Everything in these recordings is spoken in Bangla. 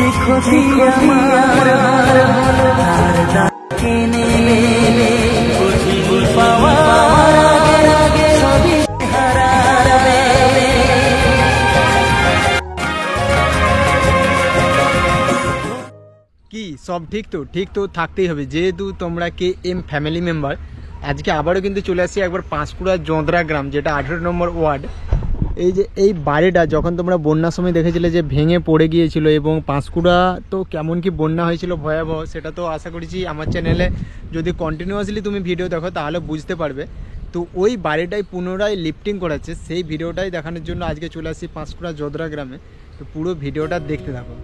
যে ক্ষতি আমার তার ডাকে নেমে পাওয়ার আগে সবই হারাবে। কি সব ঠিক তো থাকতেই হবে, যেহেতু তোমরা KM ফ্যামিলি মেম্বার। আজকে আবারও কিন্তু চলে আসছি একবার পাঁশকুড়া জোঁদরা গ্রাম, যেটা 18 নম্বর ওয়ার্ড। এই যে এই বাড়িটা যখন তোমরা বন্যার সময় দেখেছিলে যে ভেঙে পড়ে গিয়েছিল, এবং পাঁশকুড়া তো কেমন কি বন্যা হয়েছিল ভয়াবহ, সেটা তো আশা করছি আমার চ্যানেলে যদি কন্টিনিউয়াসলি তুমি ভিডিও দেখো তাহলে বুঝতে পারবে। তো ওই বাড়িটাই পুনরায় লিফটিং করাচ্ছে, সেই ভিডিওটাই দেখানোর জন্য আজকে চলে আসছি পাঁশকুড়া জোঁদরা গ্রামে। তো পুরো ভিডিওটা দেখতে থাকো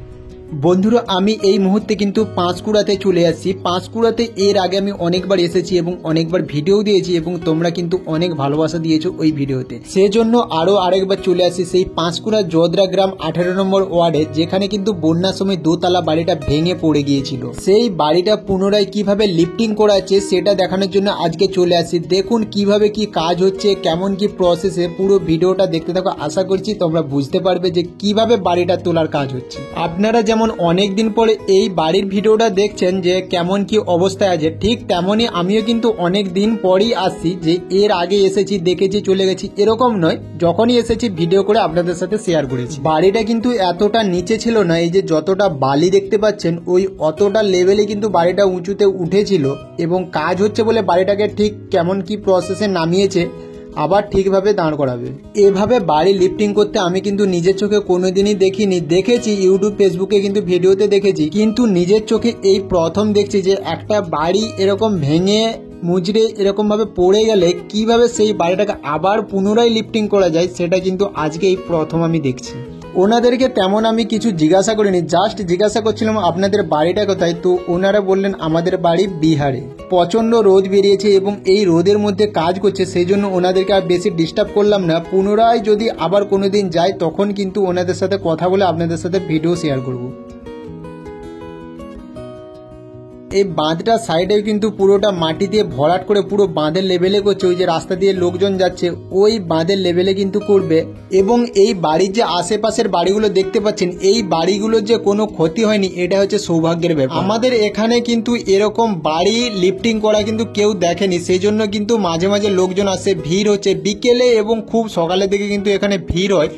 বন্ধুরা। আমি এই মুহূর্তে কিন্তু পাঁশকুড়াতে চলে আসছি। পাঁশকুড়াতে এর আগে আমি অনেকবার এসেছি এবং অনেকবার ভিডিও দিয়েছি, এবং তোমরা কিন্তু অনেক ভালোবাসা দিয়েছো ওই ভিডিওতে। সেজন্য আরও আরেকবার চলে আসছি সেই পাঁশকুড়া জোঁদরা গ্রাম 18 নম্বর ওয়ার্ডে, যেখানে কিন্তু বন্যার সময় দোতলা বাড়িটা ভেঙে পড়ে গিয়েছিল। সেই বাড়িটা পুনরায় কিভাবে লিফটিং করা আছে সেটা দেখানোর জন্য আজকে চলে আসছি। দেখুন কিভাবে কি কাজ হচ্ছে, কেমন কি প্রসেসে, পুরো ভিডিওটা দেখতে থাকো। আশা করছি তোমরা বুঝতে পারবে যে কিভাবে বাড়িটা তোলার কাজ হচ্ছে। আপনারা যেমন অনেক দিন পরে এই বাড়ির ভিডিওটা দেখছেন যে কেমন কি অবস্থায় আছে, ঠিক তেমনই আমিও কিন্তু অনেক দিন পরেই আসছি। যে এর আগে এসেছি, দেখেছি, চলে গেছি, এরকম নয়। যখনই এসেছি ভিডিও করে আপনাদের সাথে শেয়ার করেছি। বাড়িটা কিন্তু এতটা নিচে ছিল না, এই যে যতটা বালি দেখতে পাচ্ছেন ওই অতটা লেভেলে কিন্তু বাড়িটা উঁচুতে উঠেছিল, এবং কাজ হচ্ছে বলে বাড়িটাকে ঠিক কেমন কি প্রসেসে নামিয়েছে, আবার ঠিকভাবে দাঁড় করাবে। এভাবে বাড়ি লিফটিং করতে আমি কিন্তু নিজের চোখে কোনোদিনই দেখিনি। দেখেছি ইউটিউব ফেসবুকে কিন্তু ভিডিওতে দেখেছি, কিন্তু নিজের চোখে এই প্রথম দেখছি যে একটা বাড়ি এরকম ভেঙে মুজড়ে এরকম ভাবে পড়ে গেলে কিভাবে সেই বাড়িটাকে আবার পুনরায় লিফটিং করা যায়, সেটা কিন্তু আজকে এই প্রথম আমি দেখছি। ওনাদেরকে তেমন আমি কিছু জিজ্ঞাসা করিনি, জাস্ট জিজ্ঞাসা করছিলাম আপনাদের বাড়িটা কোথায়। তো ওনারা বললেন আমাদের বাড়ি বিহারে। প্রচন্ড রোদ বেরিয়েছে এবং এই রোদের মধ্যে কাজ করছে, সেই জন্য ওনাদেরকে আর বেশি ডিস্টার্ব করলাম না। পুনরায় যদি আবার কোনোদিন যাই তখন কিন্তু ওনাদের সাথে কথা বলে আপনাদের সাথে ভিডিও শেয়ার করব। এই বাঁধটা সাইডে কিন্তু পুরোটা মাটি দিয়ে ভরাট করে পুরো বাঁধের লেভেলে করছে। ওই যে রাস্তা দিয়ে লোকজন যাচ্ছে ওই বাঁধের লেভেলে কিন্তু করবে। এবং এই বাড়ির যে আশেপাশের বাড়িগুলো দেখতে পাচ্ছেন, এই বাড়িগুলোর যে কোনো ক্ষতি হয়নি, এটা হচ্ছে সৌভাগ্যের ব্যাপার। আমাদের এখানে কিন্তু এরকম বাড়ি লিফটিং করা কিন্তু কেউ দেখেনি, সেই জন্য কিন্তু মাঝে মাঝে লোকজন আসে, ভিড় হচ্ছে বিকেলে এবং খুব সকালের দিকে কিন্তু এখানে ভিড় হয়।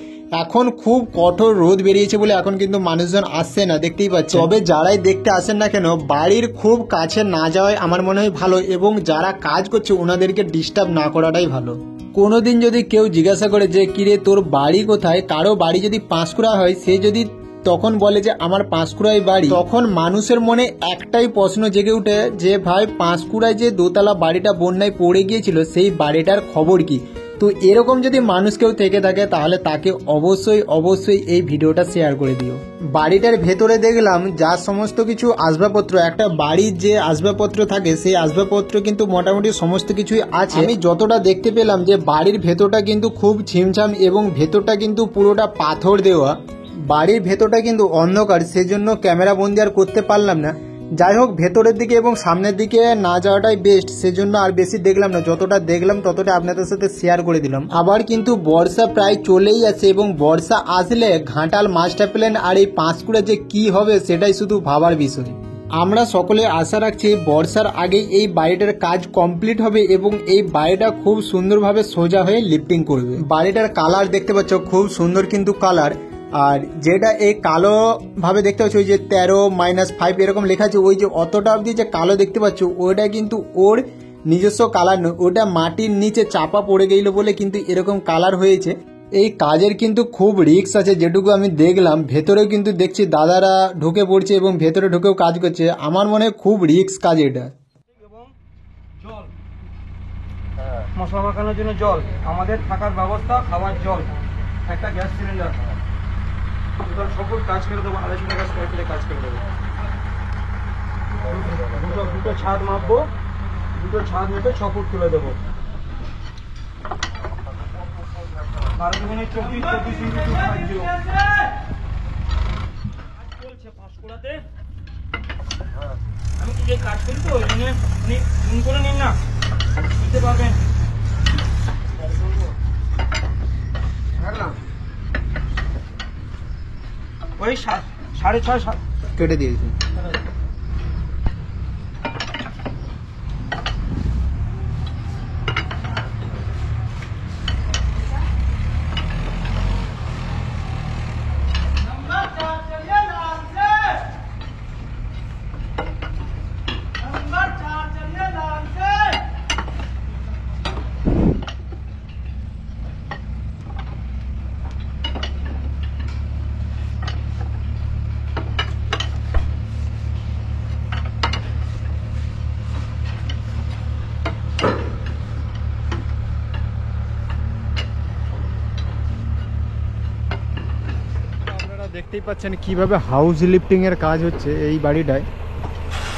এখন খুব কঠোর রোদ বেরিয়েছে বলে এখন কিন্তু মানুষজন আসছে না, দেখতেই পাচ্ছে। তবে যারাই দেখতে আসেন না কেন, বাড়ির খুব কাছে না যাওয়াই আমার মনে হয় ভালো, এবং যারা কাজ করছে ওনাদেরকে ডিস্টার্ব না করাটাই ভালো। কোনোদিন যদি কেউ জিজ্ঞাসা করে যে কিরে তোর বাড়ি কোথায়, কারো বাড়ি যদি পাঁশকুড়া হয়, সে যদি তখন বলে যে আমার পাঁশকুড়ায় বাড়ি, তখন মানুষের মনে একটাই প্রশ্ন জেগে উঠে যে ভাই পাঁশকুড়ায় যে দোতলা বাড়িটা বন্যায় পড়ে গিয়েছিল সেই বাড়িটার খবর কি। তো এরকম যদি মানুষ কেউ থেকে থাকে তাহলে তাকে অবশ্যই এই ভিডিওটা শেয়ার করে দিও। বাড়িটার ভেতরে দেখলাম যা সমস্ত কিছু আসবাবপত্র, একটা বাড়ির যে আসবাবপত্র থাকে সেই আসবাবপত্র কিন্তু মোটামুটি সমস্ত কিছুই আছে। আমি যতটা দেখতে পেলাম যে বাড়ির ভেতরটা কিন্তু খুব ছিমছাম, এবং ভেতরটা কিন্তু পুরোটা পাথর দেওয়া। বাড়ির ভেতরটা কিন্তু অন্ধকার, সেজন্য ক্যামেরা বন্দি আর করতে পারলাম না। যাই হোক, ভেতরের দিকে এবং সামনের দিকে না যাওয়াটাই বেস্ট, সেজন্য আর বেশি দেখলাম না। যতটা দেখলাম ততটা আপনাদের সাথে শেয়ার করে দিলাম। আবার কিন্তু বর্ষা প্রায় চলেই আছে, এবং বর্ষা আসলে ঘাটাল মাস্টার প্ল্যান আর এই পাঁশকুড়া যে কি হবে সেটাই শুধু ভাবার বিষয়। আমরা সকলে আশা রাখছি বর্ষার আগেই এই বাড়িটার কাজ কমপ্লিট হবে এবং এই বাড়িটা খুব সুন্দরভাবে সোজা হয়ে লিফটিং করবে। বাড়িটার কালার দেখতে পাচ্ছ, খুব সুন্দর কিন্তু কালার। আর যেটা এই কালো ভাবে দেখতে পাচ্ছ, ওই যে 13-5 এরকম লেখা আছে, ওই যে অতটা অবধি যে কালো দেখতে পাচ্ছ ওটা কিন্তু ওর নিজস্ব কালার নয়, ওটা মাটির নিচে চাপা পড়ে গেল বলে কিন্তু এরকম কালার হয়েছে। এই কাজের কিন্তু খুব রিস্ক আছে, যেটুকু আমি দেখলাম। ভেতরেও কিন্তু দেখছি দাদারা ঢুকে পড়ছে এবং ভেতরে ঢুকেও কাজ করছে। আমার মনে হয় খুব রিস্ক কাজ এটা। এবং জল, মশলা মাখানোর জন্য জল, আমাদের থাকার ব্যবস্থা, খাবার জল, একটা গ্যাস সিলিন্ডার, সকল কাজ করে দেবো। 250 টাকা স্কোয়ার ফিটে কাজ করে দেবো। দুটো ছাদ মাপবো, দুটো ছাদ মেপে 6 ফুট তুলে দেবো। 12-24 চলছে পাঁশকুড়াতে। আমি কি কাজ করি তো ওই জন্য ফোন করে নিন না, দিতে পারবেন। ওই 6:30 কেটে দিয়েছি। দেখতেই পাচ্ছেন কিভাবে হাউস লিফটিং এর কাজ হচ্ছে এই বাড়িটায়,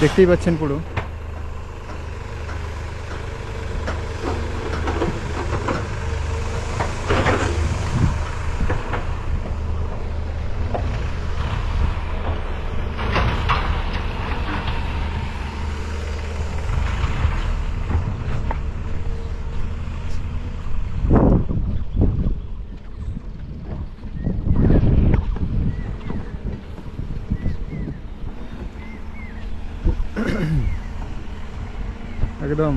দেখতেই পাচ্ছেন পুরো। একদম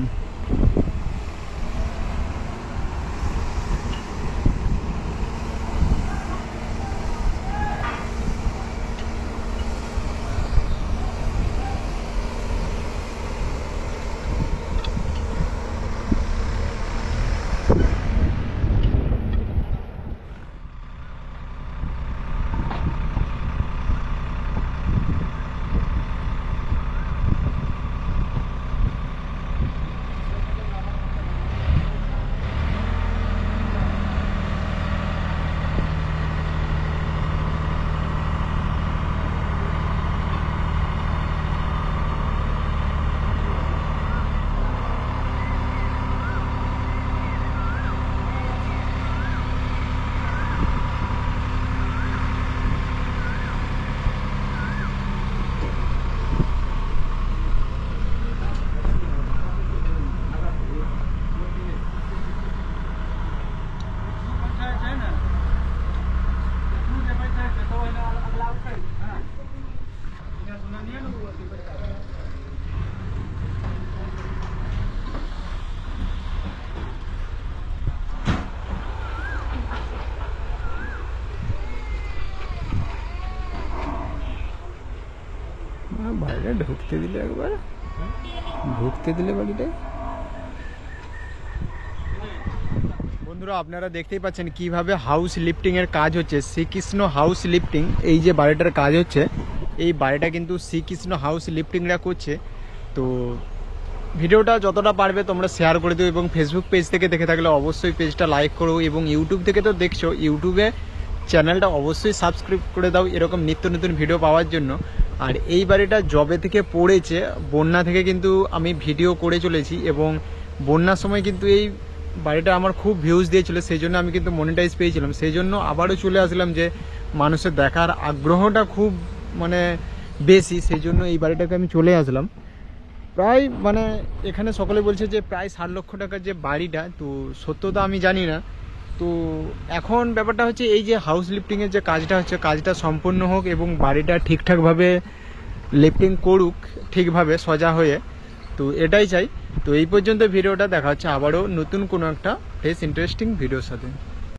বাইরে ঢুকতে দিলে একবার ঢুকতে দিলে বাড়িটায়। বন্ধুরা আপনারা দেখতেই পাচ্ছেন কিভাবে হাউস লিফটিং এর কাজ হচ্ছে। শ্রীকৃষ্ণ হাউস লিফটিং, এই যে বাড়িটার কাজ হচ্ছে, এই বাড়িটা কিন্তু শ্রীকৃষ্ণ হাউস লিফটিংরা করছে। তো ভিডিওটা যতটা পারবে তোমরা শেয়ার করে দিও, এবং ফেসবুক পেজ থেকে দেখে থাকলে অবশ্যই পেজটা লাইক করো, এবং ইউটিউব থেকে তো দেখছো, ইউটিউবে চ্যানেলটা অবশ্যই সাবস্ক্রাইব করে দাও এরকম নিত্য নতুন ভিডিও পাওয়ার জন্য। আর এই বাড়িটা জবে থেকে পড়েছে, বন্যা থেকে কিন্তু আমি ভিডিও করে চলেছি, এবং বন্যার সময় কিন্তু এই বাড়িটা আমার খুব ভিউজ দিয়েছিল, সেই জন্য আমি কিন্তু মনিটাইজ পেয়েছিলাম। সেই জন্য আবারও চলে আসলাম, যে মানুষের দেখার আগ্রহটা খুব মানে বেশি, সেই জন্য এই বাড়িটাকে আমি চলে আসলাম। প্রায় মানে এখানে সকলে বলছে যে প্রায় 60 লক্ষ টাকার যে বাড়িটা, তো সত্যতা আমি জানি না। তো এখন ব্যাপারটা হচ্ছে এই যে হাউস লিফটিংয়ের যে কাজটা হচ্ছে, কাজটা সম্পূর্ণ হোক এবং বাড়িটা ঠিকঠাকভাবে লিফটিং করুক ঠিকভাবে সোজা হয়ে, তো এটাই চাই। তো এই পর্যন্ত ভিডিওটা দেখা হচ্ছে আবারও নতুন কোনো একটা ফ্রেশ ইন্টারেস্টিং ভিডিওর সাথে।